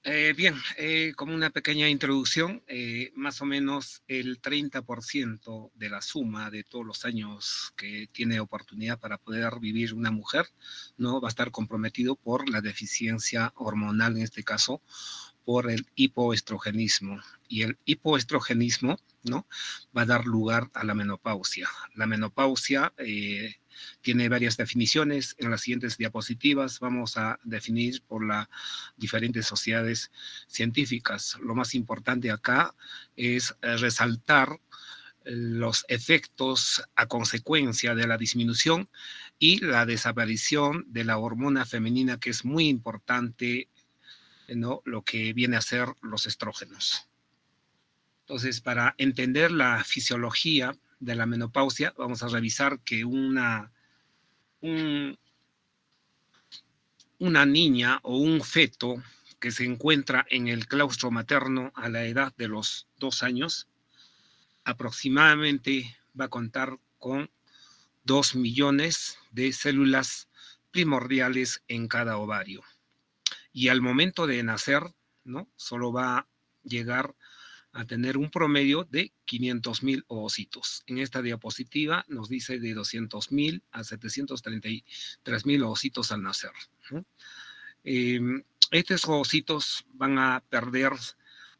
Bien, como una pequeña introducción, más o menos el 30% de la suma de todos los años que tiene oportunidad para poder vivir una mujer, ¿no? Va a estar comprometido por la deficiencia hormonal, en este caso, por el hipoestrogenismo. Y el hipoestrogenismo, ¿no? Va a dar lugar a la menopausia. La menopausia tiene varias definiciones. En las siguientes diapositivas vamos a definir por las diferentes sociedades científicas. Lo más importante acá es resaltar los efectos a consecuencia de la disminución y la desaparición de la hormona femenina, que es muy importante, ¿no? Lo que viene a ser los estrógenos. Entonces, para entender la fisiología de la menopausia, vamos a revisar que un, una niña o un feto que se encuentra en el claustro materno a la edad de los 2 años, aproximadamente va a contar con 2 millones de células primordiales en cada ovario. Y al momento de nacer, ¿no? Solo va a llegar a tener un promedio de 500.000 ovocitos. En esta diapositiva nos dice de 200.000 a 733.000 ovocitos al nacer, ¿no? Eh, Estos ovocitos van a perder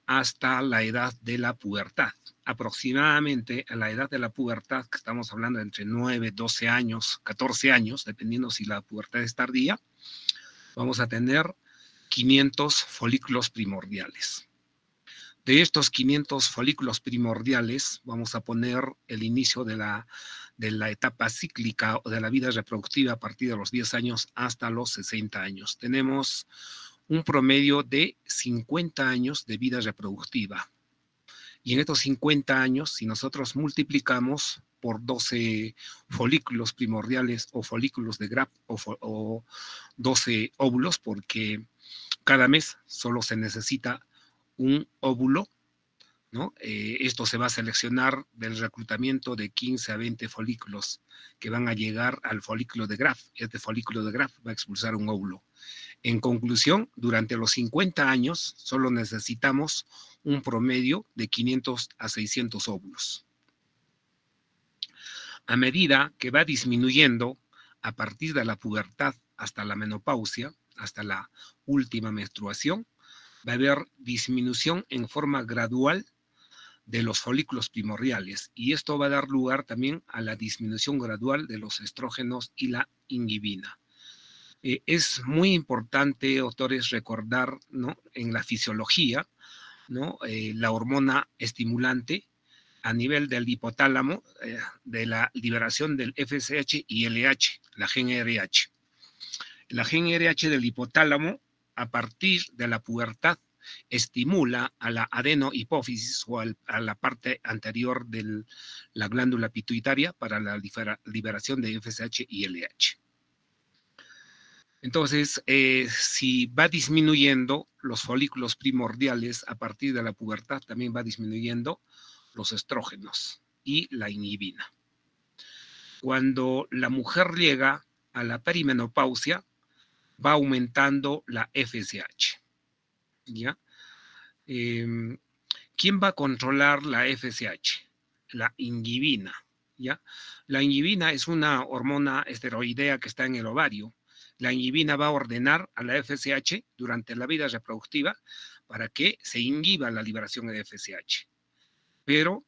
hasta la edad de la pubertad. Aproximadamente a la edad de la pubertad, que estamos hablando entre 9, 12 años, 14 años, dependiendo si la pubertad es tardía, vamos a tener 500 folículos primordiales. De estos 500 folículos primordiales, vamos a poner el inicio de la etapa cíclica o de la vida reproductiva a partir de los 10 años hasta los 60 años. Tenemos un promedio de 50 años de vida reproductiva. Y en estos 50 años, si nosotros multiplicamos por 12 folículos primordiales o folículos de Graf o 12 óvulos, porque cada mes solo se necesita un óvulo, ¿no? Esto se va a seleccionar del reclutamiento de 15 a 20 folículos que van a llegar al folículo de Graf. Este folículo de Graf va a expulsar un óvulo. En conclusión, durante los 50 años solo necesitamos un promedio de 500 a 600 óvulos. A medida que va disminuyendo a partir de la pubertad hasta la menopausia, hasta la última menstruación, va a haber disminución en forma gradual de los folículos primordiales, y esto va a dar lugar también a la disminución gradual de los estrógenos y la inhibina. Es muy importante, autores, recordar, ¿no? En la fisiología, ¿no? La hormona estimulante a nivel del hipotálamo, de la liberación del FSH y LH, la GnRH. La GnRH del hipotálamo, a partir de la pubertad, estimula a la adenohipófisis o a la parte anterior de la glándula pituitaria para la liberación de FSH y LH. Entonces, si va disminuyendo los folículos primordiales a partir de la pubertad, también va disminuyendo los estrógenos y la inhibina. Cuando la mujer llega a la perimenopausia, va aumentando la FSH, ¿ya? ¿Quién va a controlar la FSH? La inhibina, ¿ya? La inhibina es una hormona esteroidea que está en el ovario. La inhibina va a ordenar a la FSH durante la vida reproductiva para que se inhiba la liberación de FSH. Pero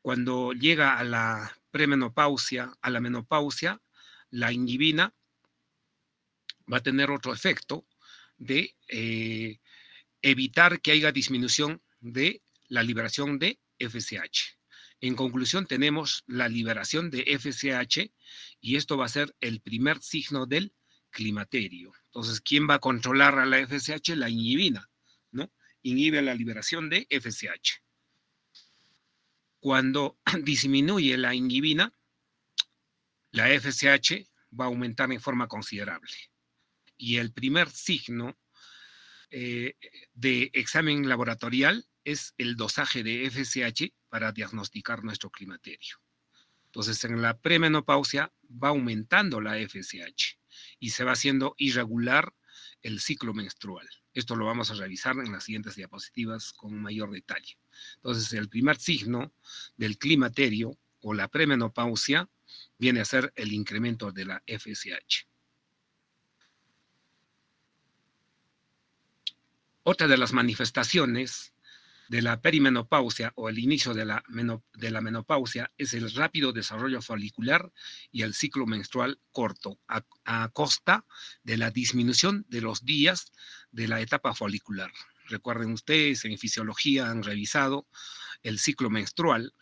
cuando llega a la premenopausia, a la menopausia, la inhibina va a tener otro efecto de evitar que haya disminución de la liberación de FSH. En conclusión, tenemos la liberación de FSH y esto va a ser el primer signo del climaterio. Entonces, ¿quién va a controlar a la FSH? La inhibina, ¿no? Inhibe la liberación de FSH. Cuando disminuye la inhibina, la FSH va a aumentar en forma considerable. Y el primer signo de examen laboratorial es el dosaje de FSH para diagnosticar nuestro climaterio. Entonces, en la premenopausia va aumentando la FSH y se va haciendo irregular el ciclo menstrual. Esto lo vamos a revisar en las siguientes diapositivas con mayor detalle. Entonces, el primer signo del climaterio o la premenopausia viene a ser el incremento de la FSH. Otra de las manifestaciones de la perimenopausia o el inicio de la menopausia es el rápido desarrollo folicular y el ciclo menstrual corto, a costa de la disminución de los días de la etapa folicular. Recuerden ustedes, en fisiología han revisado el ciclo menstrual.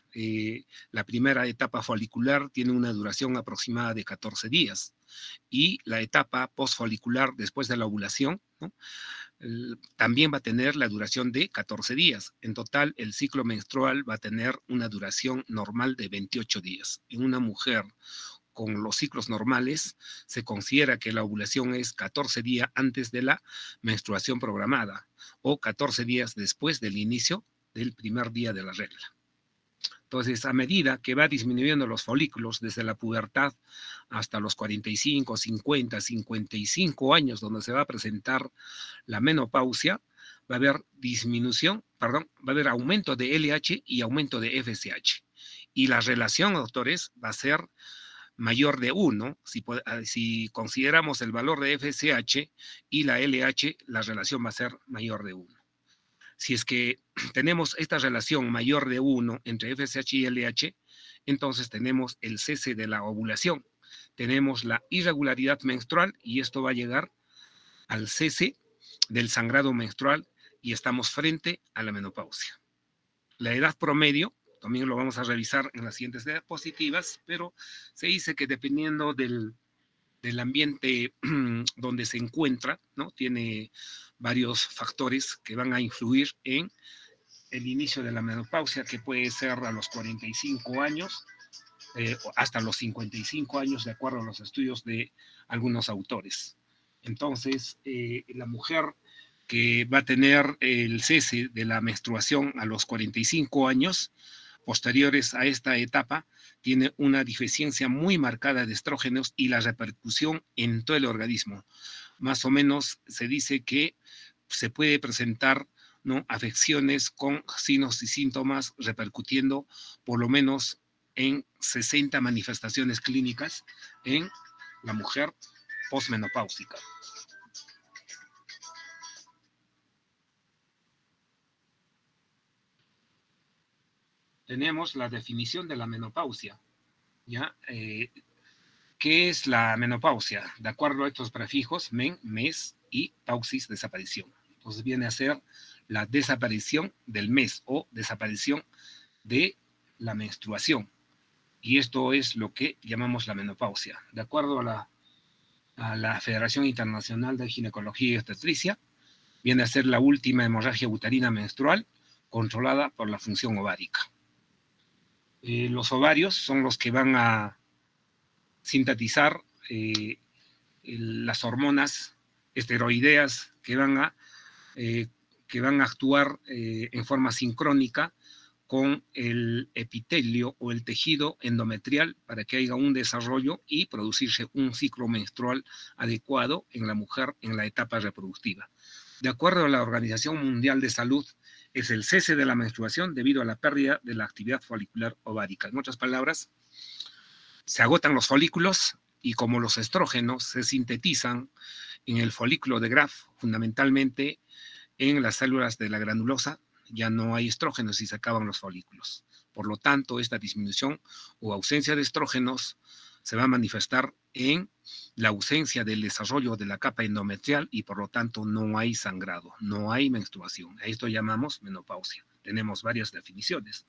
La primera etapa folicular tiene una duración aproximada de 14 días y la etapa postfolicular después de la ovulación, ¿no?, también va a tener la duración de 14 días. En total, el ciclo menstrual va a tener una duración normal de 28 días. En una mujer con los ciclos normales, se considera que la ovulación es 14 días antes de la menstruación programada o 14 días después del inicio del primer día de la regla. Entonces, a medida que va disminuyendo los folículos desde la pubertad hasta los 45, 50, 55 años, donde se va a presentar la menopausia, va a haber va a haber aumento de LH y aumento de FSH. Y la relación, doctores, va a ser mayor de 1. Si consideramos el valor de FSH y la LH, la relación va a ser mayor de 1. Si es que tenemos esta relación mayor de 1 entre FSH y LH, entonces tenemos el cese de la ovulación. Tenemos la irregularidad menstrual y esto va a llegar al cese del sangrado menstrual y estamos frente a la menopausia. La edad promedio, también lo vamos a revisar en las siguientes diapositivas, pero se dice que dependiendo del ambiente donde se encuentra, ¿no?, tiene varios factores que van a influir en el inicio de la menopausia, que puede ser a los 45 años, hasta los 55 años, de acuerdo a los estudios de algunos autores. Entonces, la mujer que va a tener el cese de la menstruación a los 45 años, posteriores a esta etapa, tiene una deficiencia muy marcada de estrógenos y la repercusión en todo el organismo. Más o menos se dice que se puede presentar, ¿no?, afecciones con signos y síntomas repercutiendo por lo menos en 60 manifestaciones clínicas en la mujer posmenopáusica. Tenemos la definición de la menopausia, ¿ya? ¿Qué es la menopausia? De acuerdo a estos prefijos, men, mes y pausis, desaparición. Entonces viene a ser la desaparición del mes o desaparición de la menstruación. Y esto es lo que llamamos la menopausia. De acuerdo a la Federación Internacional de Ginecología y Obstetricia, viene a ser la última hemorragia uterina menstrual controlada por la función ovárica. Los ovarios son los que van a sintetizar las hormonas esteroideas que van a actuar en forma sincrónica con el epitelio o el tejido endometrial para que haya un desarrollo y producirse un ciclo menstrual adecuado en la mujer en la etapa reproductiva. De acuerdo a la Organización Mundial de Salud, es el cese de la menstruación debido a la pérdida de la actividad folicular ovárica. En otras palabras, se agotan los folículos y como los estrógenos se sintetizan en el folículo de Graf, fundamentalmente en las células de la granulosa, ya no hay estrógenos y se acaban los folículos. Por lo tanto, esta disminución o ausencia de estrógenos se va a manifestar en la ausencia del desarrollo de la capa endometrial y por lo tanto no hay sangrado, no hay menstruación. A esto llamamos menopausia. Tenemos varias definiciones.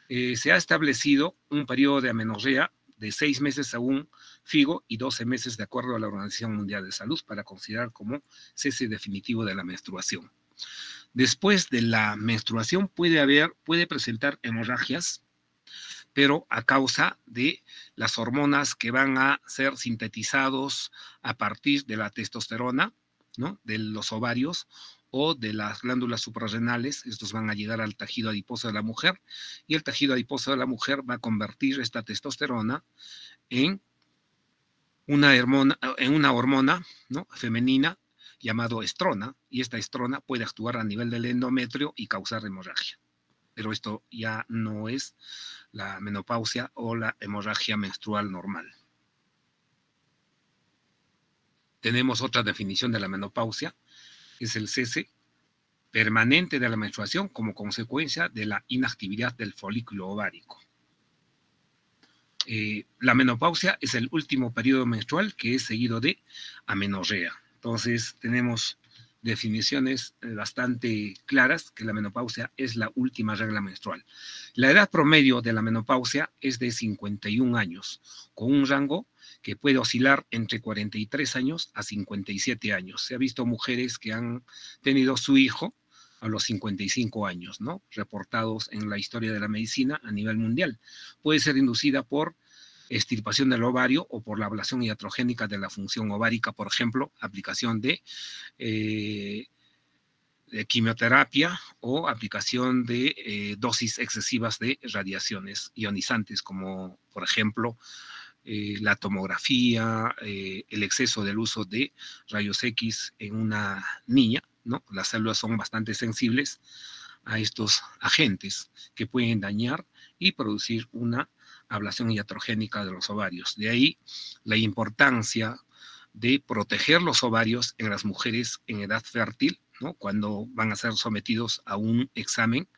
Se ha establecido un periodo de amenorrea de 6 meses según FIGO y 12 meses de acuerdo a la Organización Mundial de Salud para considerar como cese definitivo de la menstruación. Después de la menstruación puede presentar hemorragias, pero a causa de las hormonas que van a ser sintetizados a partir de la testosterona, ¿no?, de los ovarios o de las glándulas suprarrenales. Estos van a llegar al tejido adiposo de la mujer y el tejido adiposo de la mujer va a convertir esta testosterona en una hormona, ¿no?, femenina llamado estrona, y esta estrona puede actuar a nivel del endometrio y causar hemorragia. Pero esto ya no es la menopausia o la hemorragia menstrual normal. Tenemos otra definición de la menopausia, es el cese permanente de la menstruación como consecuencia de la inactividad del folículo ovárico. La menopausia es el último periodo menstrual que es seguido de amenorrea. Entonces tenemos definiciones bastante claras que la menopausia es la última regla menstrual. La edad promedio de la menopausia es de 51 años, con un rango que puede oscilar entre 43 años a 57 años. Se ha visto mujeres que han tenido su hijo a los 55 años, ¿no? Reportados en la historia de la medicina a nivel mundial. Puede ser inducida por extirpación del ovario o por la ablación iatrogénica de la función ovárica, por ejemplo, aplicación de quimioterapia o aplicación de dosis excesivas de radiaciones ionizantes, como por ejemplo la tomografía, el exceso del uso de rayos X en una niña, ¿no? Las células son bastante sensibles a estos agentes que pueden dañar y producir una ablación iatrogénica de los ovarios. De ahí la importancia de proteger los ovarios en las mujeres en edad fértil, ¿no? Cuando van a ser sometidos a un examen,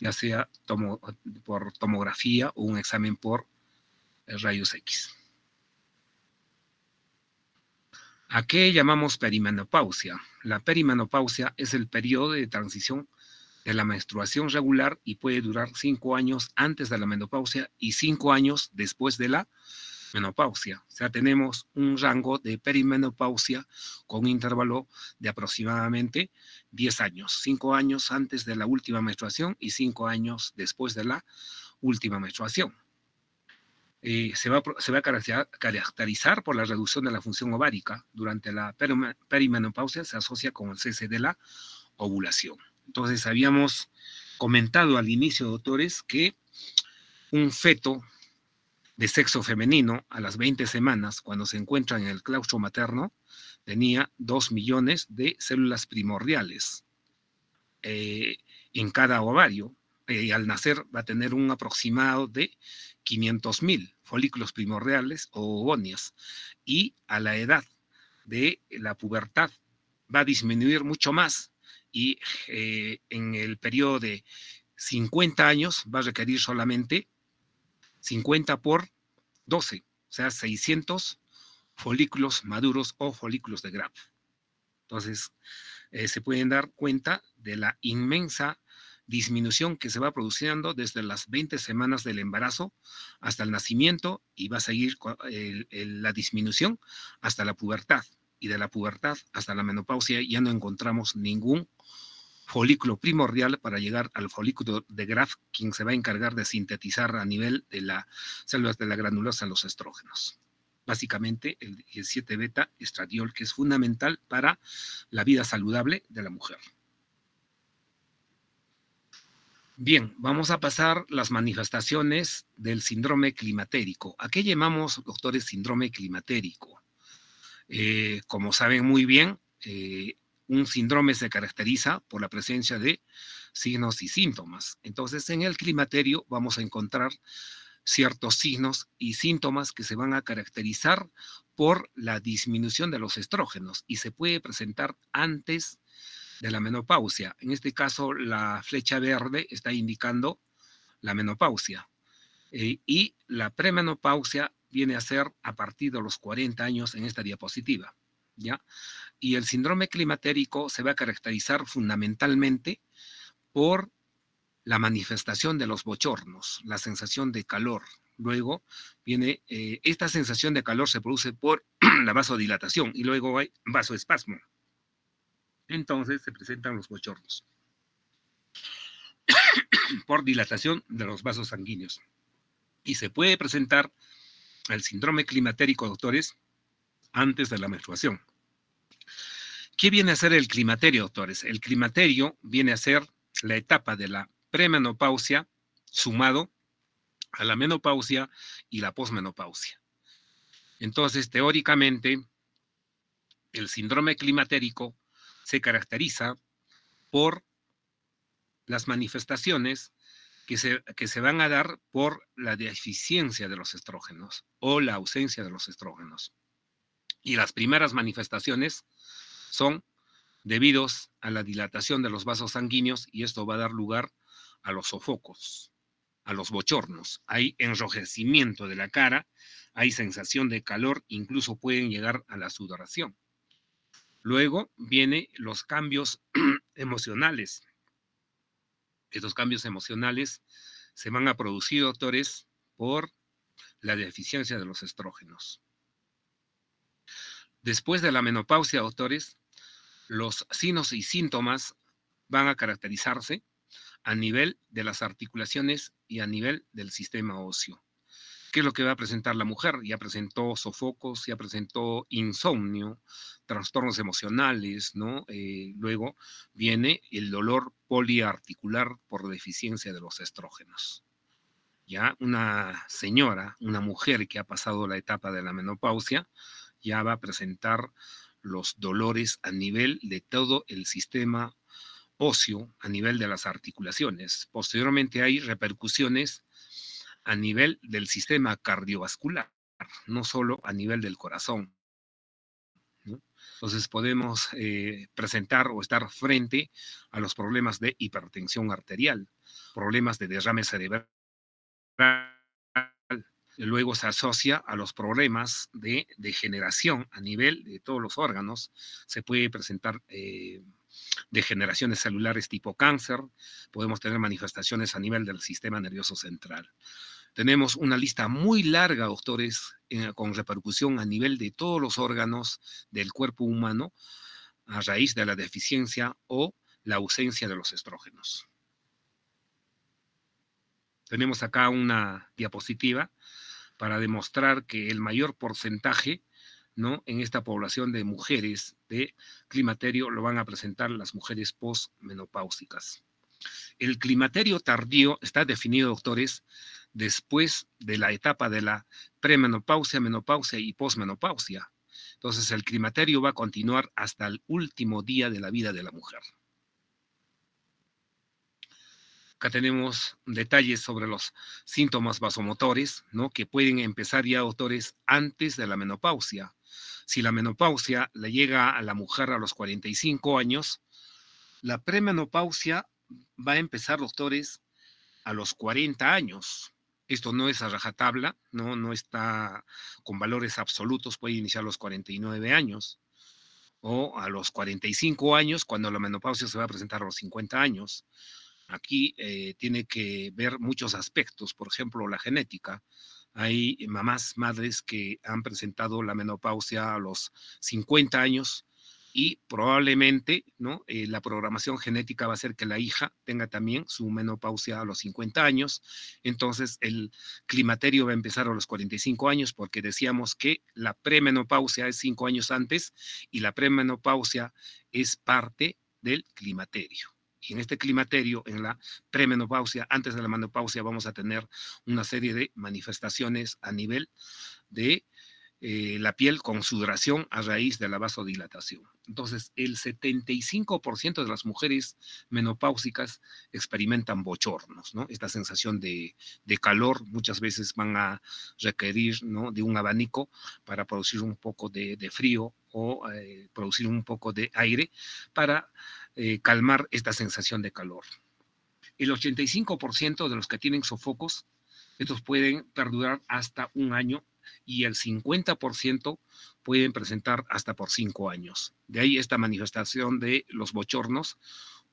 ya sea por tomografía o un examen por rayos X. ¿A qué llamamos perimenopausia? La perimenopausia es el periodo de transición de la menstruación regular y puede durar 5 años antes de la menopausia y 5 años después de la menopausia. O sea, tenemos un rango de perimenopausia con un intervalo de aproximadamente 10 años. 5 años antes de la última menstruación y 5 años después de la última menstruación. Se va a caracterizar por la reducción de la función ovárica. Durante la perimenopausia se asocia con el cese de la ovulación. Entonces, habíamos comentado al inicio, doctores, que un feto de sexo femenino a las 20 semanas, cuando se encuentra en el claustro materno, tenía 2 millones de células primordiales en cada ovario. Al nacer va a tener un aproximado de 500.000 folículos primordiales o ogonias, y a la edad de la pubertad va a disminuir mucho más, y en el periodo de 50 años va a requerir solamente 50 por 12, o sea, 600 folículos maduros o folículos de Graf. Entonces, se pueden dar cuenta de la inmensa disminución que se va produciendo desde las 20 semanas del embarazo hasta el nacimiento, y va a seguir la disminución hasta la pubertad, y de la pubertad hasta la menopausia ya no encontramos ningún folículo primordial para llegar al folículo de Graf, quien se va a encargar de sintetizar a nivel de las células de la granulosa los estrógenos. Básicamente el 17 beta estradiol, que es fundamental para la vida saludable de la mujer. Bien, vamos a pasar las manifestaciones del síndrome climatérico. ¿A qué llamamos, doctores, síndrome climatérico? Como saben muy bien, un síndrome se caracteriza por la presencia de signos y síntomas. Entonces, en el climaterio vamos a encontrar ciertos signos y síntomas que se van a caracterizar por la disminución de los estrógenos, y se puede presentar antes de la menopausia. En este caso, la flecha verde está indicando la menopausia, y la premenopausia viene a ser a partir de los 40 años en esta diapositiva, ¿ya? Y el síndrome climatérico se va a caracterizar fundamentalmente por la manifestación de los bochornos, la sensación de calor. Luego viene, esta sensación de calor se produce por la vasodilatación, y luego hay vasoespasmo. Entonces se presentan los bochornos por dilatación de los vasos sanguíneos. Y se puede presentar el síndrome climatérico, doctores, antes de la menstruación. ¿Qué viene a ser el climaterio, doctores? El climaterio viene a ser la etapa de la premenopausia sumado a la menopausia y la posmenopausia. Entonces, teóricamente, El síndrome climatérico se caracteriza por las manifestaciones que se van a dar por la deficiencia de los estrógenos o la ausencia de los estrógenos. Y las primeras manifestaciones son debidos a la dilatación de los vasos sanguíneos y esto va a dar lugar a los sofocos, a los bochornos. Hay enrojecimiento de la cara, hay sensación de calor, incluso pueden llegar a la sudoración. Luego vienen los cambios emocionales. Estos cambios emocionales se van a producir, doctores, por la deficiencia de los estrógenos. Después de la menopausia, doctores, los signos y síntomas van a caracterizarse a nivel de las articulaciones y a nivel del sistema óseo. ¿Qué es lo que va a presentar la mujer? Ya presentó sofocos, ya presentó insomnio, trastornos emocionales, ¿no? Luego viene el dolor poliarticular por deficiencia de los estrógenos. Ya una señora, una mujer que ha pasado la etapa de la menopausia, ya va a presentar los dolores a nivel de todo el sistema óseo, a nivel de las articulaciones. Posteriormente hay repercusiones a nivel del sistema cardiovascular, no solo a nivel del corazón, ¿no? Entonces podemos presentar o estar frente a los problemas de hipertensión arterial, problemas de derrame cerebral. Luego se asocia a los problemas de degeneración a nivel de todos los órganos. Se puede presentar degeneraciones celulares tipo cáncer, podemos tener manifestaciones a nivel del sistema nervioso central. Tenemos una lista muy larga, doctores, con repercusión a nivel de todos los órganos del cuerpo humano a raíz de la deficiencia o la ausencia de los estrógenos. Tenemos acá una diapositiva para demostrar que el mayor porcentaje, ¿no?, en esta población de mujeres de climaterio lo van a presentar las mujeres posmenopáusicas. El climaterio tardío está definido, doctores, después de la etapa de la premenopausia, menopausia y posmenopausia. Entonces, el climaterio va a continuar hasta el último día de la vida de la mujer. Acá tenemos detalles sobre los síntomas vasomotores, ¿no?, que pueden empezar ya, doctores, antes de la menopausia. Si la menopausia le llega a la mujer a los 45 años, la premenopausia va a empezar, doctores, a los 40 años. Esto no es a rajatabla, no está con valores absolutos, puede iniciar a los 49 años o a los 45 años, cuando la menopausia se va a presentar a los 50 años. Aquí tiene que ver muchos aspectos, por ejemplo, la genética. Hay mamás, madres que han presentado la menopausia a los 50 años y probablemente, ¿no?, la programación genética va a hacer que la hija tenga también su menopausia a los 50 años. Entonces, el climaterio va a empezar a los 45 años porque decíamos que la premenopausia es 5 años antes y la premenopausia es parte del climaterio. Y en este climaterio, en la premenopausia, antes de la menopausia, vamos a tener una serie de manifestaciones a nivel de la piel con sudoración a raíz de la vasodilatación. Entonces, el 75% de las mujeres menopáusicas experimentan bochornos, ¿no? Esta sensación de calor, muchas veces van a requerir, ¿no?, de un abanico para producir un poco de frío o producir un poco de aire para calmar esta sensación de calor. El 85% de los que tienen sofocos, estos pueden perdurar hasta un año y el 50% pueden presentar hasta por 5 años. De ahí esta manifestación de los bochornos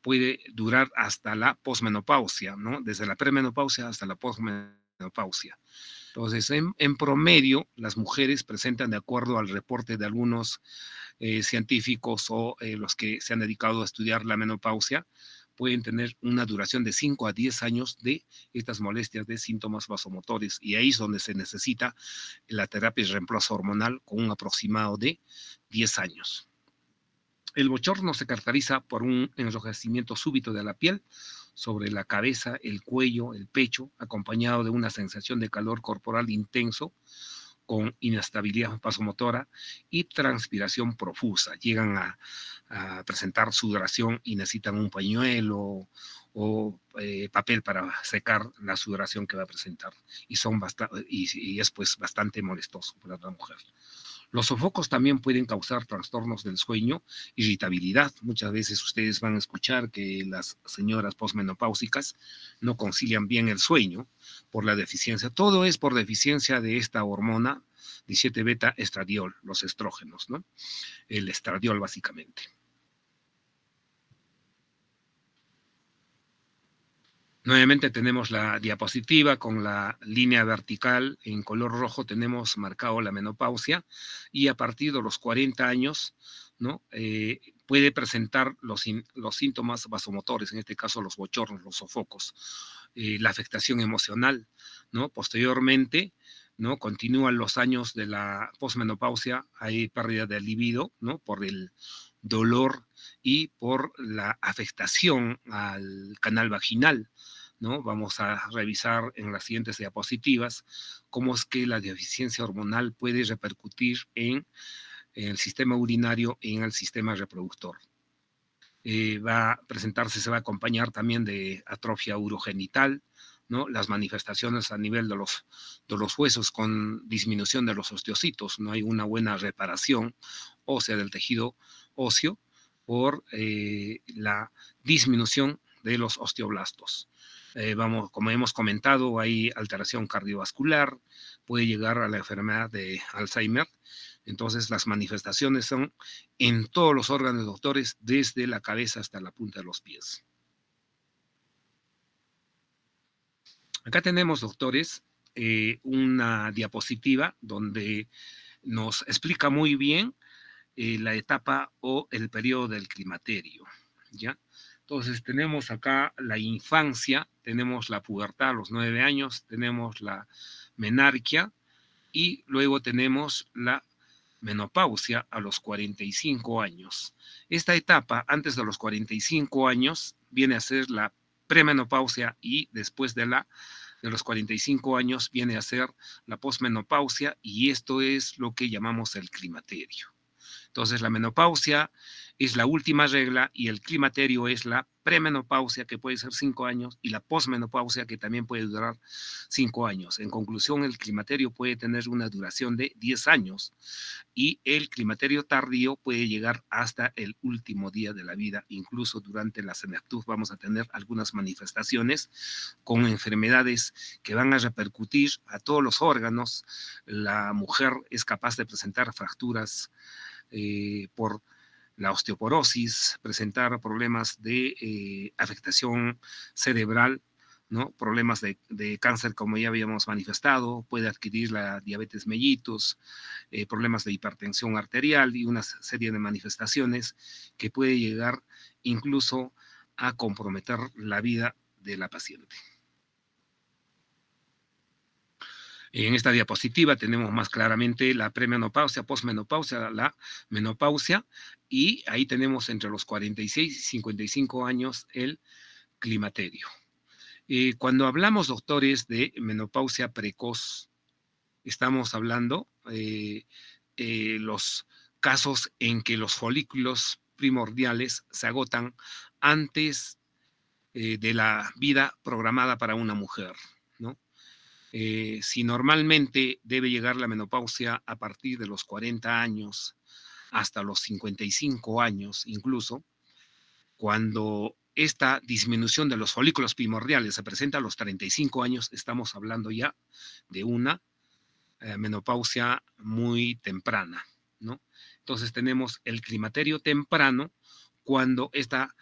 puede durar hasta la posmenopausia, ¿no?, desde la premenopausia hasta la posmenopausia. Entonces, en promedio, las mujeres presentan, de acuerdo al reporte de algunos científicos o los que se han dedicado a estudiar la menopausia, pueden tener una duración de 5 a 10 años de estas molestias de síntomas vasomotores. Y ahí es donde se necesita la terapia de reemplazo hormonal con un aproximado de 10 años. El bochorno se caracteriza por un enrojecimiento súbito de la piel sobre la cabeza, el cuello, el pecho, acompañado de una sensación de calor corporal intenso, con inestabilidad vasomotora y transpiración profusa. Llegan a presentar sudoración y necesitan un pañuelo o papel para secar la sudoración que va a presentar. Y es pues bastante molestoso para la mujer. Los sofocos también pueden causar trastornos del sueño, irritabilidad. Muchas veces ustedes van a escuchar que las señoras posmenopáusicas no concilian bien el sueño por la deficiencia. Todo es por deficiencia de esta hormona 17 beta estradiol, los estrógenos, ¿no? El estradiol básicamente. Nuevamente tenemos la diapositiva con la línea vertical en color rojo, tenemos marcado la menopausia y a partir de los 40 años, ¿no? Puede presentar los síntomas vasomotores, en este caso los bochornos, los sofocos, la afectación emocional, ¿no? Posteriormente, ¿no? Continúan los años de la posmenopausia, hay pérdida de libido, ¿no? Por el dolor y por la afectación al canal vaginal, ¿no? Vamos a revisar en las siguientes diapositivas cómo es que la deficiencia hormonal puede repercutir en el sistema urinario y en el sistema reproductor. Va a presentarse, se va a acompañar también de atrofia urogenital, ¿no? Las manifestaciones a nivel de los huesos con disminución de los osteocitos, no hay una buena reparación ósea del tejido óseo por la disminución de los osteoblastos. Como hemos comentado, hay alteración cardiovascular, puede llegar a la enfermedad de Alzheimer. Entonces, las manifestaciones son en todos los órganos, doctores, desde la cabeza hasta la punta de los pies. Acá tenemos, doctores, una diapositiva donde nos explica muy bien la etapa o el periodo del climaterio, ¿ya? Entonces, tenemos acá la infancia, tenemos la pubertad a los 9 años, tenemos la menarquia y luego tenemos la menopausia a los 45 años. Esta etapa, antes de los 45 años, viene a ser la premenopausia y después de los 45 años viene a ser la posmenopausia y esto es lo que llamamos el climaterio. Entonces, la menopausia es la última regla y el climaterio es la premenopausia, que puede ser 5 años, y la posmenopausia, que también puede durar 5 años. En conclusión, el climaterio puede tener una duración de 10 años y el climaterio tardío puede llegar hasta el último día de la vida. Incluso durante la senectud vamos a tener algunas manifestaciones con enfermedades que van a repercutir a todos los órganos. La mujer es capaz de presentar fracturas por la osteoporosis, presentar problemas de afectación cerebral, ¿no? Problemas de cáncer, como ya habíamos manifestado, puede adquirir la diabetes mellitus, problemas de hipertensión arterial y una serie de manifestaciones que puede llegar incluso a comprometer la vida de la paciente. En esta diapositiva tenemos más claramente la premenopausia, posmenopausia, la menopausia, y ahí tenemos entre los 46 y 55 años el climaterio. Cuando hablamos, doctores, de menopausia precoz, estamos hablando los casos en que los folículos primordiales se agotan antes de la vida programada para una mujer, ¿no? Si normalmente debe llegar la menopausia a partir de los 40 años hasta los 55 años incluso, cuando esta disminución de los folículos primordiales se presenta a los 35 años, estamos hablando ya de una menopausia muy temprana, ¿no? Entonces tenemos el climaterio temprano cuando esta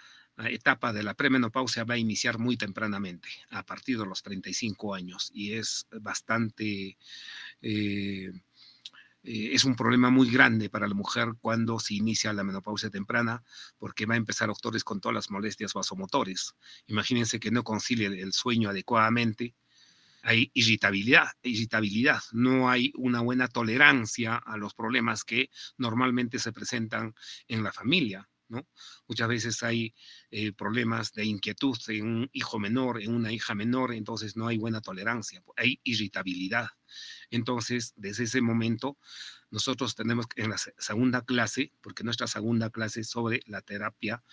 etapa de la premenopausia va a iniciar muy tempranamente, a partir de los 35 años, y es bastante, es un problema muy grande para la mujer cuando se inicia la menopausia temprana, porque va a empezar, doctores, con todas las molestias vasomotores. Imagínense que no concilie el sueño adecuadamente, hay irritabilidad, no hay una buena tolerancia a los problemas que normalmente se presentan en la familia, ¿no? Muchas veces hay problemas de inquietud en un hijo menor, en una hija menor, entonces no hay buena tolerancia, hay irritabilidad. Entonces, desde ese momento, nosotros tenemos en la segunda clase, porque nuestra segunda clase es sobre la terapia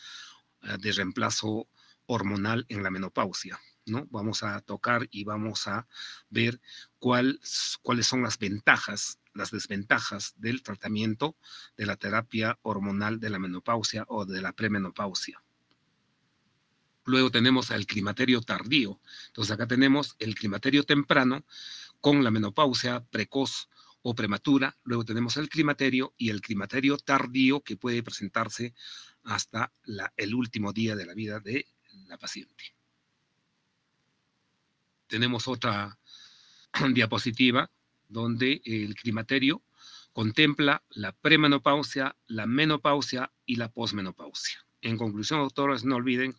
de reemplazo hormonal en la menopausia, ¿no? Vamos a tocar y vamos a ver cuáles son las ventajas, las desventajas del tratamiento de la terapia hormonal de la menopausia o de la premenopausia. Luego tenemos el climaterio tardío. Entonces acá tenemos el climaterio temprano con la menopausia precoz o prematura. Luego tenemos el climaterio y el climaterio tardío que puede presentarse hasta el último día de la vida de la paciente. Tenemos otra diapositiva donde el climaterio contempla la premenopausia, la menopausia y la posmenopausia. En conclusión, doctores, no olviden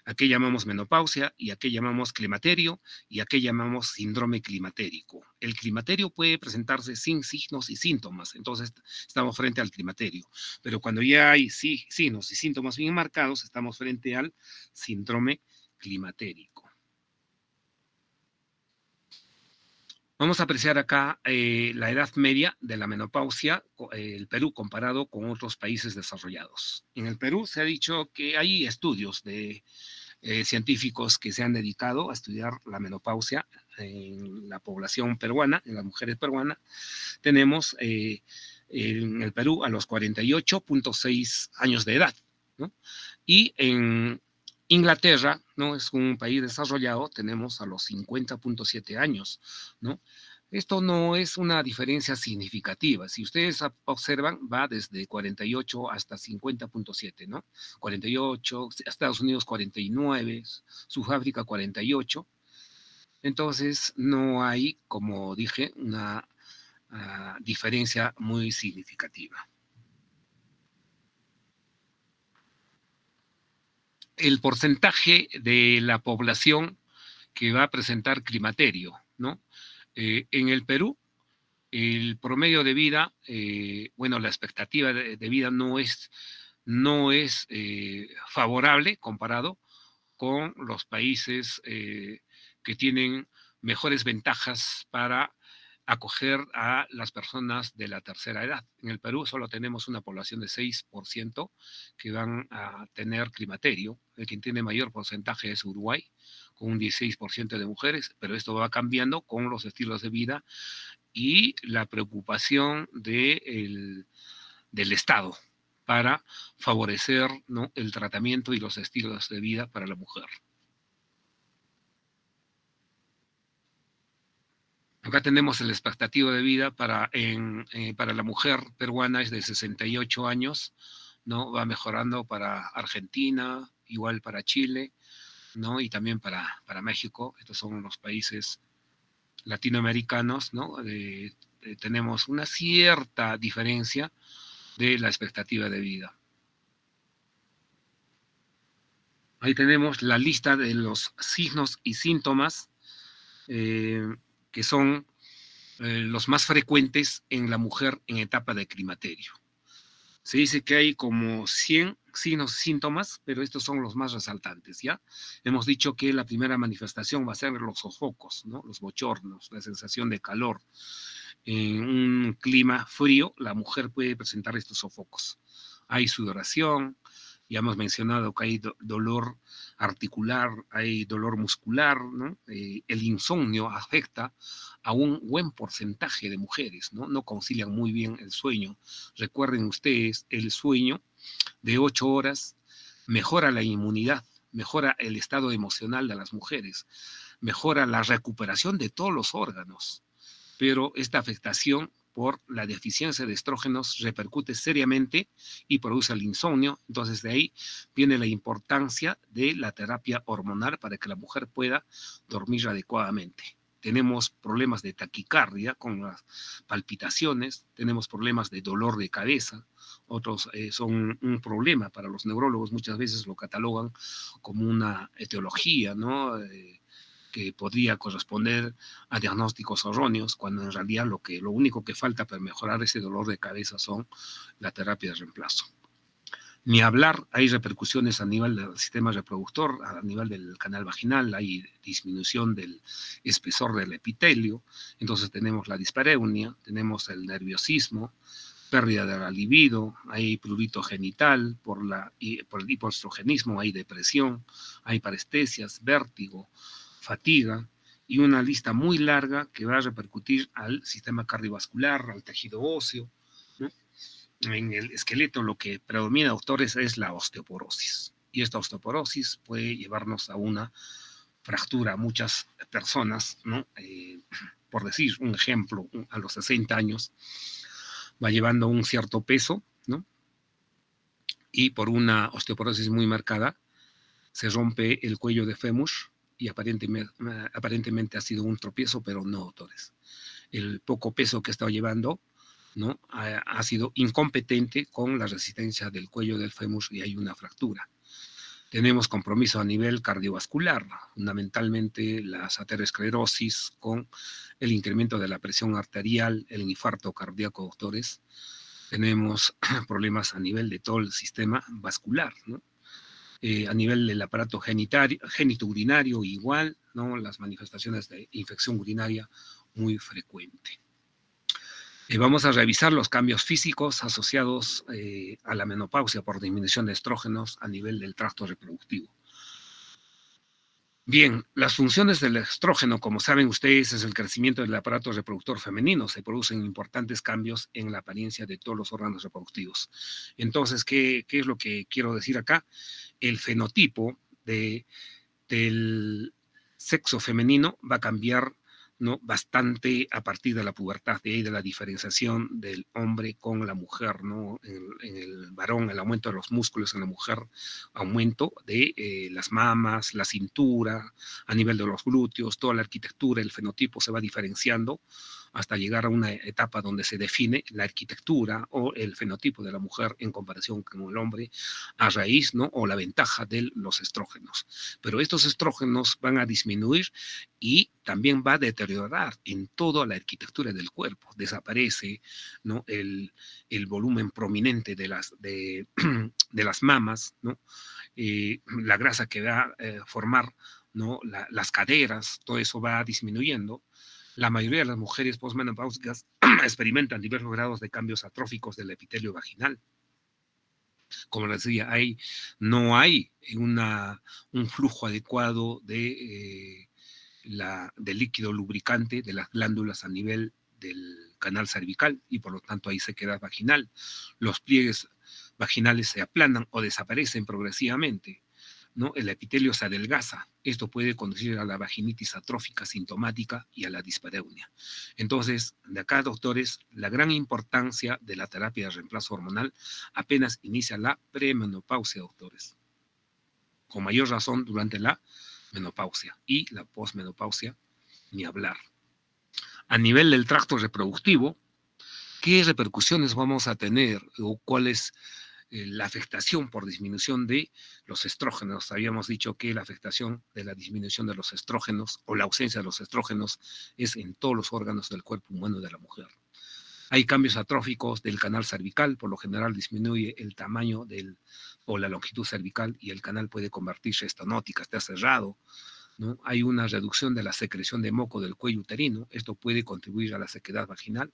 a qué llamamos menopausia y a qué llamamos climaterio y a qué llamamos síndrome climatérico. El climaterio puede presentarse sin signos y síntomas, entonces estamos frente al climaterio, pero cuando ya hay signos y síntomas bien marcados, estamos frente al síndrome climatérico. Vamos a apreciar acá la edad media de la menopausia, el Perú comparado con otros países desarrollados. En el Perú se ha dicho que hay estudios de científicos que se han dedicado a estudiar la menopausia en la población peruana, en las mujeres peruanas. Tenemos en el Perú a los 48.6 años de edad, ¿no? Y en Inglaterra, ¿no? Es un país desarrollado, tenemos a los 50.7 años, ¿no? Esto no es una diferencia significativa. Si ustedes observan, va desde 48 hasta 50.7, ¿no? 48, Estados Unidos 49, Sudáfrica 48. Entonces, no hay, como dije, una diferencia muy significativa. El porcentaje de la población que va a presentar climaterio, ¿no? En el Perú, el promedio de vida, bueno, la expectativa de vida no es favorable comparado con los países que tienen mejores ventajas para acoger a las personas de la tercera edad. En el Perú solo tenemos una población de 6% que van a tener climaterio. El que tiene mayor porcentaje es Uruguay, con un 16% de mujeres, pero esto va cambiando con los estilos de vida y la preocupación del Estado para favorecer, ¿no?, el tratamiento y los estilos de vida para la mujer. Acá tenemos la expectativa de vida para la mujer peruana es de 68 años, ¿no? Va mejorando para Argentina, igual para Chile, ¿no? Y también para México. Estos son los países latinoamericanos, ¿no? Tenemos una cierta diferencia de la expectativa de vida. Ahí tenemos la lista de los signos y síntomas que son los más frecuentes en la mujer en etapa de climaterio. Se dice que hay como 100 signos y síntomas, pero estos son los más resaltantes, ¿ya? Hemos dicho que la primera manifestación va a ser los sofocos, ¿no? Los bochornos, la sensación de calor. En un clima frío, la mujer puede presentar estos sofocos. Hay sudoración, ya hemos mencionado que hay dolor articular, hay dolor muscular, ¿no? El insomnio afecta a un buen porcentaje de mujeres, ¿no? No concilian muy bien el sueño. Recuerden ustedes, el sueño de 8 horas mejora la inmunidad, mejora el estado emocional de las mujeres, mejora la recuperación de todos los órganos, pero esta afectación por la deficiencia de estrógenos repercute seriamente y produce el insomnio. Entonces de ahí viene la importancia de la terapia hormonal para que la mujer pueda dormir adecuadamente. Tenemos problemas de taquicardia con las palpitaciones, tenemos problemas de dolor de cabeza, otros son un problema para los neurólogos, muchas veces lo catalogan como una etiología, ¿no? Que podría corresponder a diagnósticos erróneos, cuando en realidad lo único que falta para mejorar ese dolor de cabeza son la terapia de reemplazo. Ni hablar, hay repercusiones a nivel del sistema reproductor, a nivel del canal vaginal, hay disminución del espesor del epitelio, entonces tenemos la dispareunia, tenemos el nerviosismo, pérdida de la libido, hay prurito genital por el hipoestrogenismo, hay depresión, hay parestesias, vértigo, fatiga y una lista muy larga que va a repercutir al sistema cardiovascular, al tejido óseo, ¿no? En el esqueleto lo que predomina, doctores, es la osteoporosis. Y esta osteoporosis puede llevarnos a una fractura a muchas personas, ¿no? Por decir un ejemplo, a los 60 años va llevando un cierto peso, ¿no? Y por una osteoporosis muy marcada se rompe el cuello de fémur y aparentemente ha sido un tropiezo, pero no, doctores. El poco peso que estaba llevando, ¿no? Ha sido incompetente con la resistencia del cuello del fémur y hay una fractura. Tenemos compromiso a nivel cardiovascular, fundamentalmente la aterosclerosis con el incremento de la presión arterial, el infarto cardíaco, doctores. Tenemos problemas a nivel de todo el sistema vascular, ¿no? A nivel del aparato genitourinario igual, ¿no? Las manifestaciones de infección urinaria muy frecuente. Vamos a revisar los cambios físicos asociados a la menopausia por disminución de estrógenos a nivel del tracto reproductivo. Bien, las funciones del estrógeno, como saben ustedes, es el crecimiento del aparato reproductor femenino. Se producen importantes cambios en la apariencia de todos los órganos reproductivos. Entonces, ¿qué es lo que quiero decir acá? El fenotipo del sexo femenino va a cambiar, ¿no? Bastante a partir de la pubertad, de ahí de la diferenciación del hombre con la mujer, ¿no? En el varón, el aumento de los músculos, en la mujer, aumento de las mamas, la cintura, a nivel de los glúteos, toda la arquitectura, el fenotipo se va diferenciando hasta llegar a una etapa donde se define la arquitectura o el fenotipo de la mujer en comparación con el hombre a raíz, ¿no? O la ventaja de los estrógenos. Pero estos estrógenos van a disminuir y también va a deteriorar en toda la arquitectura del cuerpo. Desaparece, ¿no? el volumen prominente de las mamas, ¿no? La grasa que va a formar, ¿no? Las caderas, todo eso va disminuyendo. La mayoría de las mujeres posmenopáusicas experimentan diversos grados de cambios atróficos del epitelio vaginal. Como les decía, no hay un flujo adecuado de líquido lubricante de las glándulas a nivel del canal cervical y por lo tanto hay sequedad vaginal. Los pliegues vaginales se aplanan o desaparecen progresivamente, ¿no? El epitelio se adelgaza. Esto puede conducir a la vaginitis atrófica sintomática y a la dispareunia. Entonces, de acá, doctores, la gran importancia de la terapia de reemplazo hormonal apenas inicia la premenopausia, doctores. Con mayor razón durante la menopausia y la posmenopausia, ni hablar. A nivel del tracto reproductivo, ¿qué repercusiones vamos a tener o cuál es la afectación por disminución de los estrógenos? Habíamos dicho que la afectación de la disminución de los estrógenos o la ausencia de los estrógenos es en todos los órganos del cuerpo humano de la mujer. Hay cambios atróficos del canal cervical, por lo general disminuye el tamaño o la longitud cervical y el canal puede convertirse estenótica, está cerrado, ¿no? Hay una reducción de la secreción de moco del cuello uterino, esto puede contribuir a la sequedad vaginal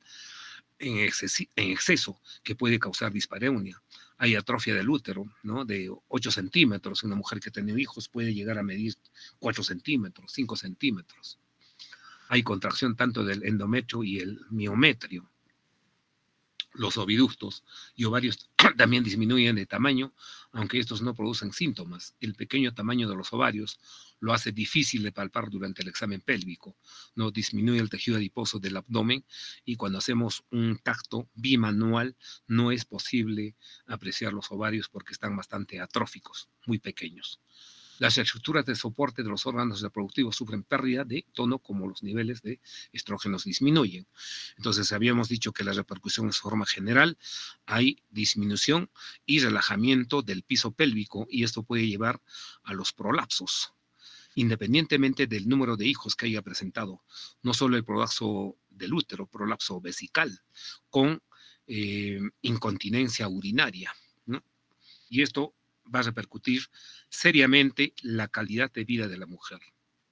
en exceso, que puede causar dispareunia. Hay atrofia del útero, ¿no? De 8 centímetros, una mujer que tiene hijos puede llegar a medir 4 centímetros, 5 centímetros. Hay contracción tanto del endometrio y el miometrio. Los oviductos y ovarios también disminuyen de tamaño, aunque estos no producen síntomas. El pequeño tamaño de los ovarios lo hace difícil de palpar durante el examen pélvico. No disminuye el tejido adiposo del abdomen y cuando hacemos un tacto bimanual no es posible apreciar los ovarios porque están bastante atróficos, muy pequeños. Las estructuras de soporte de los órganos reproductivos sufren pérdida de tono como los niveles de estrógenos disminuyen. Entonces, habíamos dicho que la repercusión es forma general, hay disminución y relajamiento del piso pélvico y esto puede llevar a los prolapsos, independientemente del número de hijos que haya presentado. No solo el prolapso del útero, prolapso vesical, con incontinencia urinaria, ¿no? Y esto va a repercutir seriamente la calidad de vida de la mujer.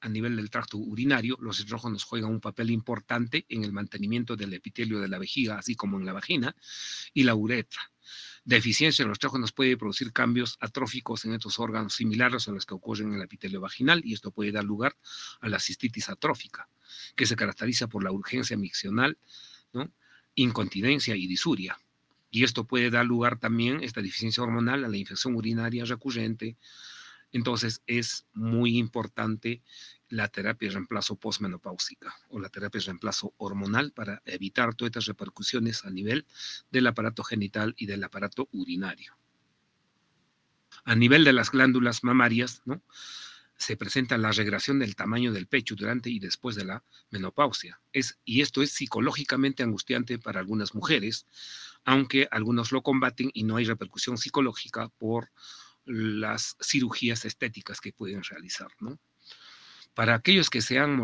A nivel del tracto urinario, los estrógenos juegan un papel importante en el mantenimiento del epitelio de la vejiga, así como en la vagina y la uretra. Deficiencia en los estrógenos puede producir cambios atróficos en estos órganos similares a los que ocurren en el epitelio vaginal, y esto puede dar lugar a la cistitis atrófica, que se caracteriza por la urgencia miccional, ¿no?, incontinencia y disuria. Y esto puede dar lugar también, esta deficiencia hormonal, a la infección urinaria recurrente. Entonces es muy importante la terapia de reemplazo postmenopáusica o la terapia de reemplazo hormonal para evitar todas estas repercusiones a nivel del aparato genital y del aparato urinario. A nivel de las glándulas mamarias, ¿no?, se presenta la regresión del tamaño del pecho durante y después de la menopausia. Y esto es psicológicamente angustiante para algunas mujeres, aunque algunos lo combaten y no hay repercusión psicológica por las cirugías estéticas que pueden realizar, ¿no? Para aquellos que se han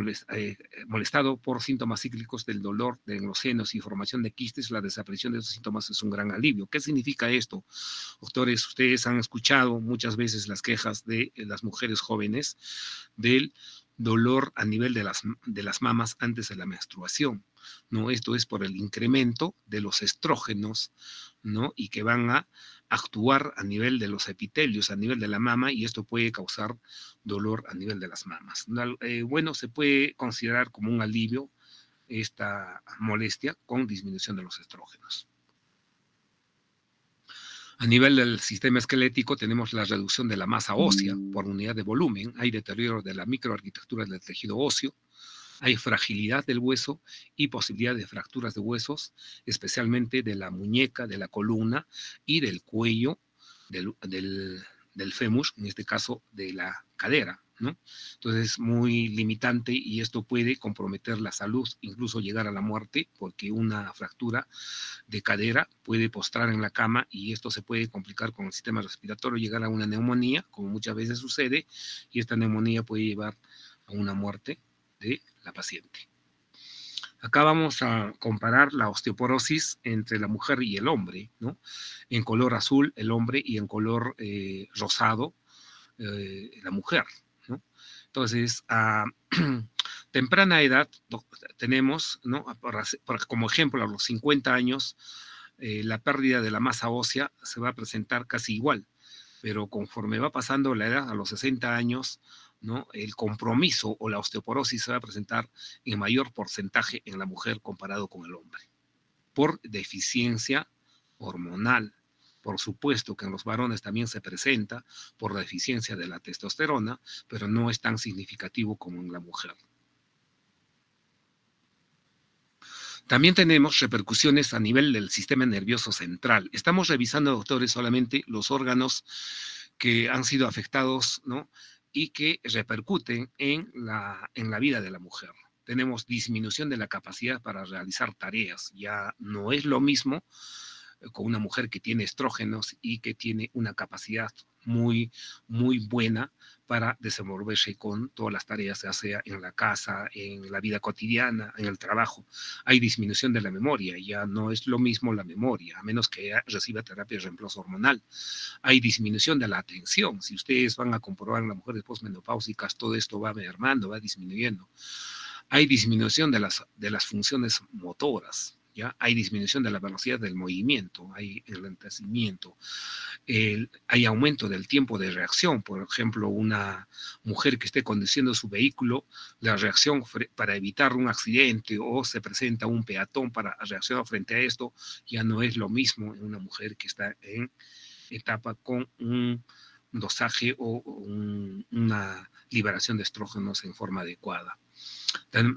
molestado por síntomas cíclicos del dolor de los senos y formación de quistes, la desaparición de esos síntomas es un gran alivio. ¿Qué significa esto? Doctores, ustedes han escuchado muchas veces las quejas de las mujeres jóvenes del dolor a nivel de las mamas antes de la menstruación, ¿no? Esto es por el incremento de los estrógenos, ¿no?, y que van a actuar a nivel de los epitelios, a nivel de la mama, y esto puede causar dolor a nivel de las mamas. Bueno, se puede considerar como un alivio esta molestia con disminución de los estrógenos. A nivel del sistema esquelético tenemos la reducción de la masa ósea por unidad de volumen, hay deterioro de la microarquitectura del tejido óseo, hay fragilidad del hueso y posibilidad de fracturas de huesos, especialmente de la muñeca, de la columna y del cuello, del fémur, en este caso de la cadera, ¿no? Entonces es muy limitante y esto puede comprometer la salud, incluso llegar a la muerte, porque una fractura de cadera puede postrar en la cama y esto se puede complicar con el sistema respiratorio, llegar a una neumonía, como muchas veces sucede, y esta neumonía puede llevar a una muerte de la paciente. Acá vamos a comparar la osteoporosis entre la mujer y el hombre, ¿no? En color azul el hombre y en color rosado la mujer, ¿no? Entonces, a temprana edad tenemos, ¿no?, como ejemplo, a los 50 años, la pérdida de la masa ósea se va a presentar casi igual, pero conforme va pasando la edad, a los 60 años, ¿no?, el compromiso o la osteoporosis se va a presentar en mayor porcentaje en la mujer comparado con el hombre, por deficiencia hormonal. Por supuesto que en los varones también se presenta por la deficiencia de la testosterona, pero no es tan significativo como en la mujer. También tenemos repercusiones a nivel del sistema nervioso central. Estamos revisando, doctores, solamente los órganos que han sido afectados, ¿no?, y que repercuten en la vida de la mujer. Tenemos disminución de la capacidad para realizar tareas. Ya no es lo mismo con una mujer que tiene estrógenos y que tiene una capacidad muy, muy buena para desenvolverse con todas las tareas, ya sea en la casa, en la vida cotidiana, en el trabajo. Hay disminución de la memoria, ya no es lo mismo la memoria, a menos que reciba terapia de reemplazo hormonal. Hay disminución de la atención. Si ustedes van a comprobar en las mujeres postmenopáusicas, todo esto va mermando, va disminuyendo. Hay disminución de las funciones motoras. ¿Ya? Hay disminución de la velocidad del movimiento, hay enlentecimiento, hay aumento del tiempo de reacción. Por ejemplo, una mujer que esté conduciendo su vehículo, la reacción para evitar un accidente o se presenta un peatón para reaccionar frente a esto, ya no es lo mismo en una mujer que está en etapa con un dosaje o una liberación de estrógenos en forma adecuada.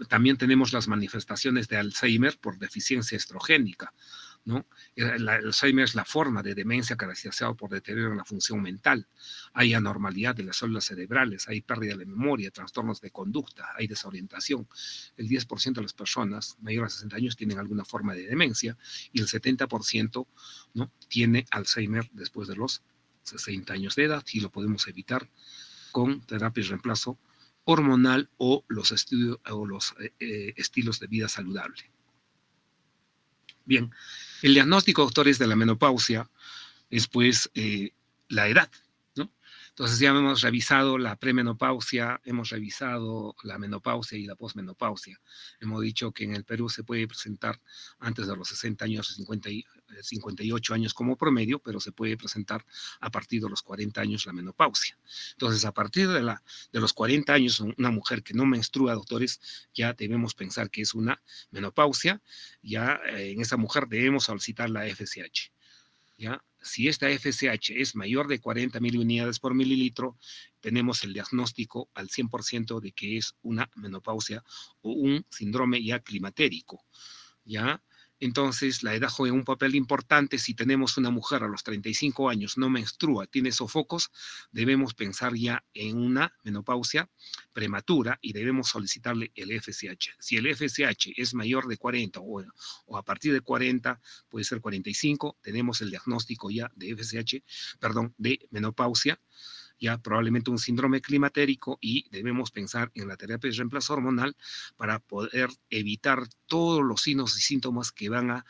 También tenemos las manifestaciones de Alzheimer por deficiencia estrogénica, ¿no? El Alzheimer es la forma de demencia caracterizada por deterioro en la función mental. Hay anormalidad de las células cerebrales, hay pérdida de memoria, trastornos de conducta, hay desorientación. El 10% de las personas mayores de 60 años tienen alguna forma de demencia y el 70%, ¿no?, tiene Alzheimer después de los 60 años de edad, y lo podemos evitar con terapia de reemplazo hormonal o los estilos de vida saludable. Bien, el diagnóstico, doctores, de la menopausia es pues la edad, ¿no? Entonces ya hemos revisado la premenopausia, hemos revisado la menopausia y la posmenopausia. Hemos dicho que en el Perú se puede presentar antes de los 60 años, 58 años como promedio, pero se puede presentar a partir de los 40 años la menopausia. Entonces, a partir de los 40 años, una mujer que no menstrua, doctores, ya debemos pensar que es una menopausia, ya en esa mujer debemos solicitar la FSH. ¿Ya? Si esta FSH es mayor de 40.000 unidades por mililitro, tenemos el diagnóstico al 100% de que es una menopausia o un síndrome ya climatérico. ¿Ya? Entonces, la edad juega un papel importante. Si tenemos una mujer a los 35 años, no menstrua, tiene sofocos, debemos pensar ya en una menopausia prematura y debemos solicitarle el FSH. Si el FSH es mayor de 40 o a partir de 40, puede ser 45, tenemos el diagnóstico ya de FSH, perdón, de menopausia, ya probablemente un síndrome climatérico, y debemos pensar en la terapia de reemplazo hormonal para poder evitar todos los signos y síntomas que van a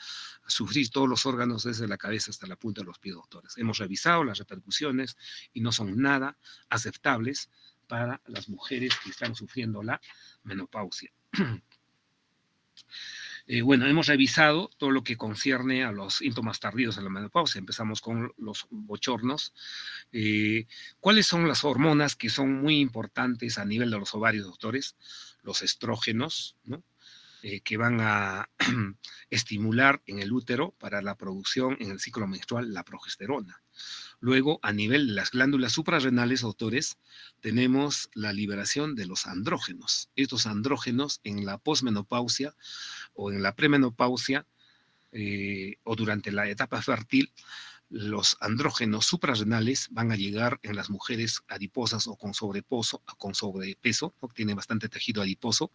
sufrir todos los órganos desde la cabeza hasta la punta de los pies, doctores. Hemos revisado las repercusiones y no son nada aceptables para las mujeres que están sufriendo la menopausia. Bueno, hemos revisado todo lo que concierne a los síntomas tardíos de la menopausia. Empezamos con los bochornos. ¿Cuáles son las hormonas que son muy importantes a nivel de los ovarios, doctores? Los estrógenos, ¿no? Que van a estimular en el útero para la producción en el ciclo menstrual la progesterona. Luego, a nivel de las glándulas suprarrenales, doctores, tenemos la liberación de los andrógenos. Estos andrógenos en la posmenopausia o en la premenopausia o durante la etapa fértil, los andrógenos suprarrenales van a llegar en las mujeres adiposas o con sobrepeso, ¿no? Tienen bastante tejido adiposo.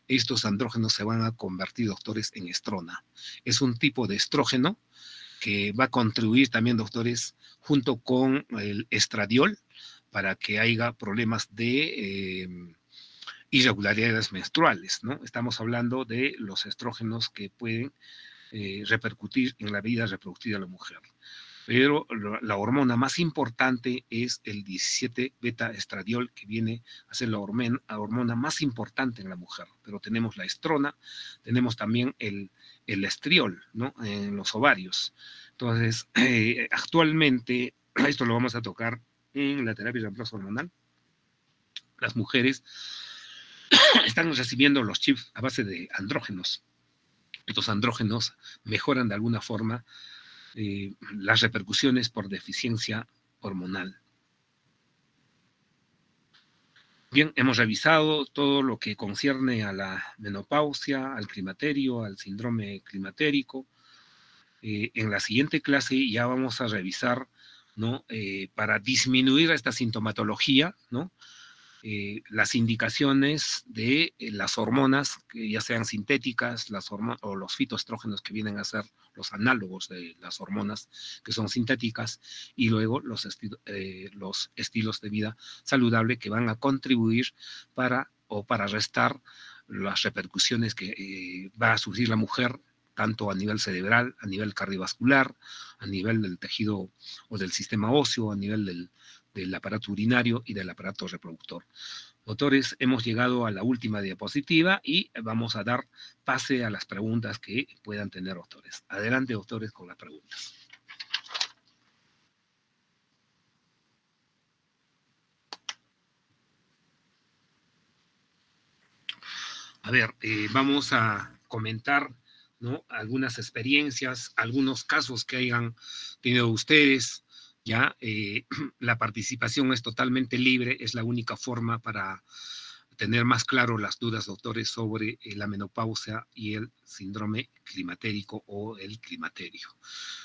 Estos andrógenos se van a convertir, doctores, en estrona. Es un tipo de estrógeno que va a contribuir también, doctores, junto con el estradiol, para que haya problemas de irregularidades menstruales, ¿no? Estamos hablando de los estrógenos que pueden repercutir en la vida reproductiva de la mujer. Pero la hormona más importante es el 17 beta estradiol, que viene a ser la hormona más importante en la mujer. Pero tenemos la estrona, tenemos también el estriol, ¿no? En los ovarios. Entonces, actualmente, esto lo vamos a tocar en la terapia de reemplazo hormonal. Las mujeres están recibiendo los chips a base de andrógenos. Estos andrógenos mejoran de alguna forma las repercusiones por deficiencia hormonal. Bien, hemos revisado todo lo que concierne a la menopausia, al climaterio, al síndrome climatérico. En la siguiente clase ya vamos a revisar, ¿no? Para disminuir esta sintomatología, ¿no? Las indicaciones de las hormonas, que ya sean sintéticas, o los fitoestrógenos, que vienen a ser los análogos de las hormonas que son sintéticas, y luego los estilos de vida saludable que van a contribuir para restar las repercusiones que va a sufrir la mujer, tanto a nivel cerebral, a nivel cardiovascular, a nivel del tejido o del sistema óseo, a nivel del aparato urinario y del aparato reproductor. Doctores, hemos llegado a la última diapositiva y vamos a dar pase a las preguntas que puedan tener, doctores. Adelante, doctores, con las preguntas. A ver, vamos a comentar, ¿no? Algunas experiencias, algunos casos que hayan tenido ustedes. Ya, la participación es totalmente libre, es la única forma para tener más claro las dudas, doctores, sobre la menopausia y el síndrome climatérico o el climaterio.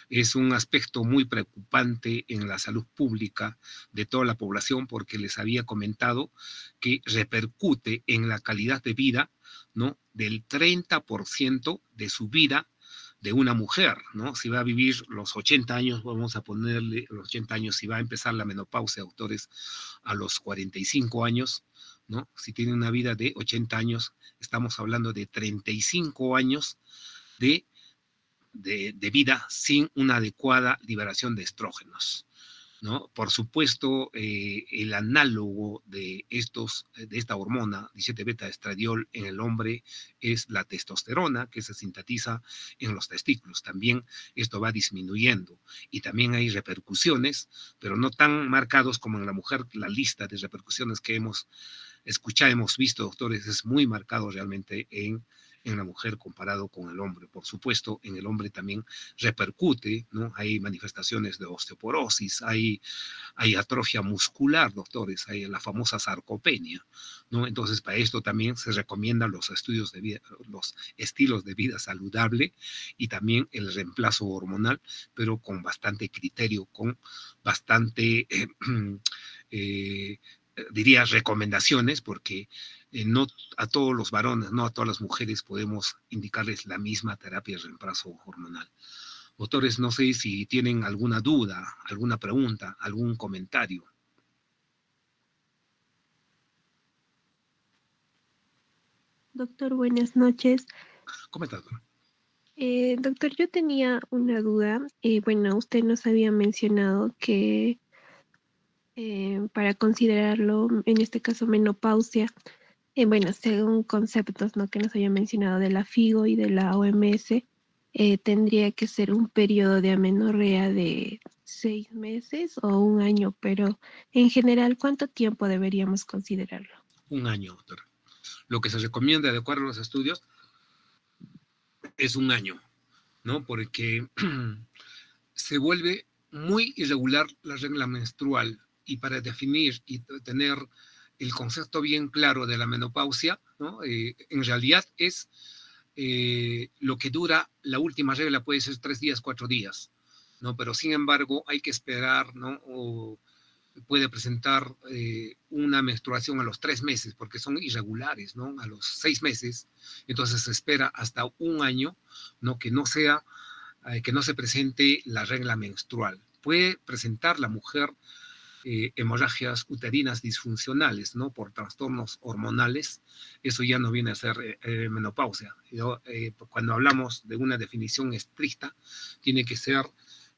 Es un aspecto muy preocupante en la salud pública de toda la población, porque les había comentado que repercute en la calidad de vida, ¿no? Del 30% de su vida de una mujer, ¿no? Si va a vivir los 80 años, vamos a ponerle los 80 años, si va a empezar la menopausia, doctores, a los 45 años, ¿no? Si tiene una vida de 80 años, estamos hablando de 35 años de vida sin una adecuada liberación de estrógenos. ¿no? Por supuesto, el análogo de esta hormona, 17-beta-estradiol, en el hombre es la testosterona, que se sintetiza en los testículos. También esto va disminuyendo y también hay repercusiones, pero no tan marcados como en la mujer. La lista de repercusiones que hemos escuchado, hemos visto, doctores, es muy marcado realmente en la mujer comparado con el hombre. Por supuesto, en el hombre también repercute, ¿no? Hay manifestaciones de osteoporosis, hay atrofia muscular, doctores, hay la famosa sarcopenia, ¿no? Entonces, para esto también se recomiendan los estudios de vida, los estilos de vida saludable y también el reemplazo hormonal, pero con bastante criterio, con bastante, eh, diría, recomendaciones, porque no a todos los varones, no a todas las mujeres podemos indicarles la misma terapia de reemplazo hormonal. Doctores, no sé si tienen alguna duda, alguna pregunta, algún comentario. Doctor, buenas noches. Comentador. Doctor, yo tenía una duda. Bueno, usted nos había mencionado que para considerarlo, en este caso menopausia, bueno, según conceptos, ¿no? Que nos había mencionado de la FIGO y de la OMS, tendría que ser un periodo de amenorrea de 6 meses o un año, pero en general, ¿cuánto tiempo deberíamos considerarlo? Un año, doctor. Lo que se recomienda, de acuerdo a los estudios, es un año, ¿no? Porque se vuelve muy irregular la regla menstrual y para definir y tener el concepto bien claro de la menopausia, ¿no? En realidad es lo que dura la última regla, puede ser 3 días, 4 días, ¿no? Pero sin embargo hay que esperar, ¿no? O puede presentar una menstruación a los 3 meses, porque son irregulares, ¿no? A los 6 meses, entonces se espera hasta un año, ¿no? Que no se presente la regla menstrual. Puede presentar la mujer hemorragias uterinas disfuncionales, ¿no? Por trastornos hormonales, eso ya no viene a ser menopausia. Cuando hablamos de una definición estricta, tiene que ser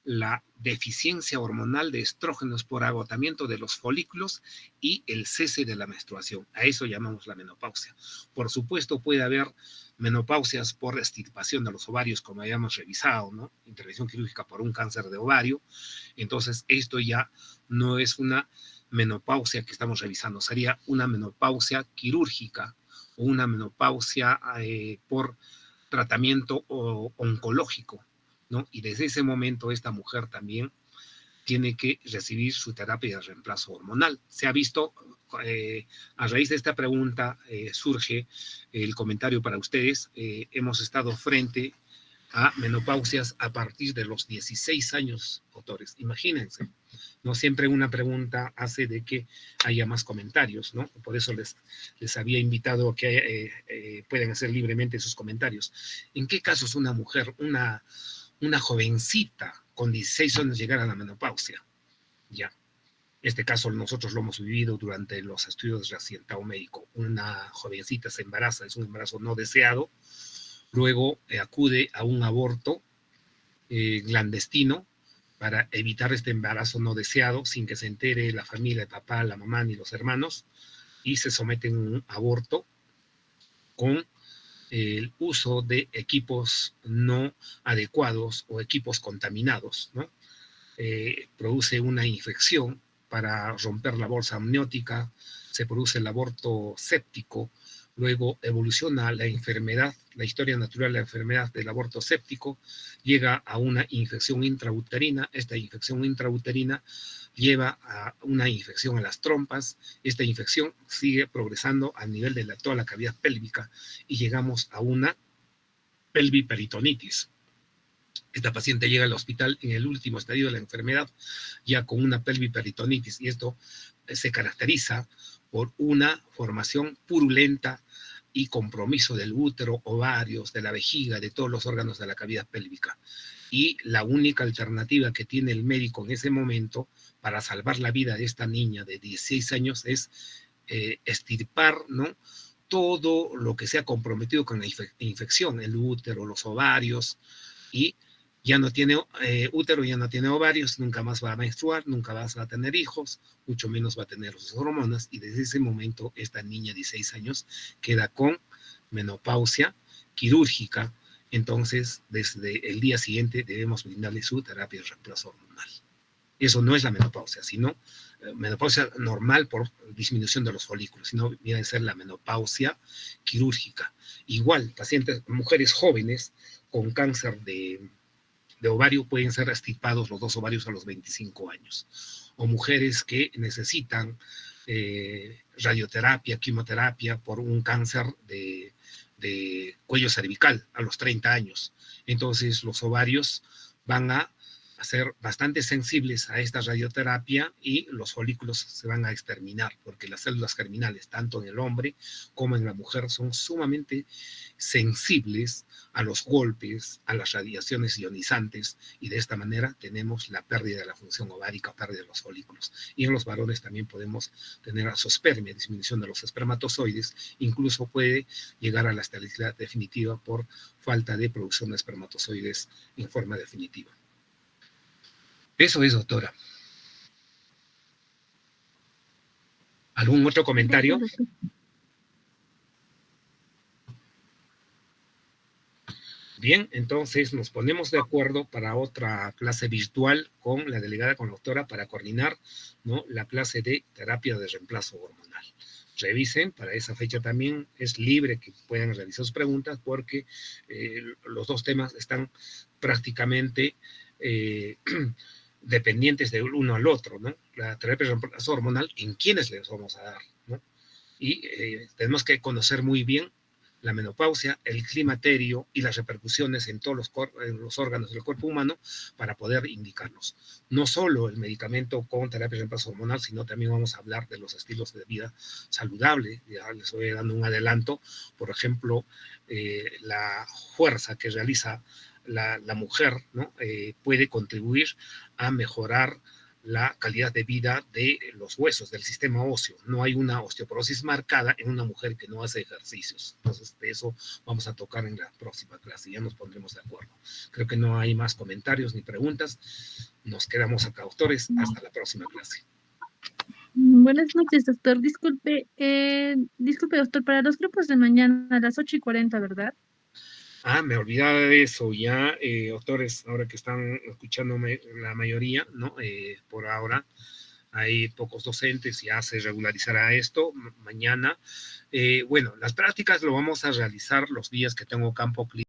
la deficiencia hormonal de estrógenos por agotamiento de los folículos y el cese de la menstruación. A eso llamamos la menopausia. Por supuesto, puede haber menopausias por extirpación de los ovarios, como hayamos revisado, ¿no? Intervención quirúrgica por un cáncer de ovario. Entonces, esto ya no es una menopausia que estamos revisando, sería una menopausia quirúrgica o una menopausia por tratamiento oncológico, ¿no? Y desde ese momento esta mujer también tiene que recibir su terapia de reemplazo hormonal. Se ha visto, a raíz de esta pregunta surge el comentario para ustedes, hemos estado frente a menopausias a partir de los 16 años, autores. Imagínense, no siempre una pregunta hace de que haya más comentarios, ¿no? Por eso les había invitado a que puedan hacer libremente sus comentarios. ¿En qué casos una mujer, una jovencita con 16 años llegar a la menopausia? Ya. Este caso nosotros lo hemos vivido durante los estudios de accidentado médico. Una jovencita se embaraza, es un embarazo no deseado, luego acude a un aborto clandestino para evitar este embarazo no deseado sin que se entere la familia, el papá, la mamá ni los hermanos, y se someten a un aborto con el uso de equipos no adecuados o equipos contaminados, ¿no? Produce una infección para romper la bolsa amniótica, se produce el aborto séptico, luego evoluciona la enfermedad, la historia natural de la enfermedad del aborto séptico, llega a una infección intrauterina, esta infección intrauterina lleva a una infección en las trompas, esta infección sigue progresando a nivel de toda la cavidad pélvica y llegamos a una pelviperitonitis. Esta paciente llega al hospital en el último estadio de la enfermedad, ya con una pelviperitonitis, y esto se caracteriza por una formación purulenta y compromiso del útero, ovarios, de la vejiga, de todos los órganos de la cavidad pélvica. Y la única alternativa que tiene el médico en ese momento para salvar la vida de esta niña de 16 años es extirpar, ¿no? Todo lo que sea comprometido con la infección, el útero, los ovarios, y ya no tiene útero, ya no tiene ovarios, nunca más va a menstruar, nunca más va a tener hijos, mucho menos va a tener sus hormonas, y desde ese momento esta niña de 16 años queda con menopausia quirúrgica. Entonces, desde el día siguiente debemos brindarle su terapia de reemplazo hormonal. Eso no es la menopausia, sino menopausia normal por disminución de los folículos, sino viene a ser la menopausia quirúrgica. Igual, pacientes, mujeres jóvenes con cáncer de ovario pueden ser extirpados los 2 ovarios a los 25 años. O mujeres que necesitan radioterapia, quimioterapia por un cáncer de cuello cervical a los 30 años. Entonces los ovarios van a ser bastante sensibles a esta radioterapia y los folículos se van a exterminar, porque las células germinales, tanto en el hombre como en la mujer, son sumamente sensibles a los golpes, a las radiaciones ionizantes, y de esta manera tenemos la pérdida de la función ovárica, pérdida de los folículos. Y en los varones también podemos tener azoospermia, disminución de los espermatozoides, incluso puede llegar a la esterilidad definitiva por falta de producción de espermatozoides en forma definitiva. Eso es, doctora. ¿Algún otro comentario? Gracias, Bien, entonces nos ponemos de acuerdo para otra clase virtual con la delegada, con la doctora, para coordinar, ¿no?, la clase de terapia de reemplazo hormonal. Revisen, para esa fecha también es libre que puedan realizar sus preguntas, porque los dos temas están prácticamente dependientes de uno al otro, ¿no? La terapia de reemplazo hormonal, ¿en quiénes les vamos a dar?, ¿no? Y tenemos que conocer muy bien la menopausia, el climaterio y las repercusiones en todos los órganos del cuerpo humano para poder indicarlos. No solo el medicamento con terapia de reemplazo hormonal, sino también vamos a hablar de los estilos de vida saludable. Ya les voy dando un adelanto. Por ejemplo, la fuerza que realiza la mujer, ¿no?, puede contribuir a mejorar la calidad de vida de los huesos, del sistema óseo. No hay una osteoporosis marcada en una mujer que no hace ejercicios. Entonces, de eso vamos a tocar en la próxima clase. Ya nos pondremos de acuerdo. Creo que no hay más comentarios ni preguntas. Nos quedamos acá, doctores. Hasta la próxima clase. Buenas noches, doctor. Disculpe, doctor, para los grupos de mañana a las 8:40, ¿verdad? Me olvidaba de eso ya, doctores, ahora que están escuchándome la mayoría, ¿no? Por ahora hay pocos docentes, ya se regularizará esto mañana. Bueno, las prácticas lo vamos a realizar los días que tengo campo clínico.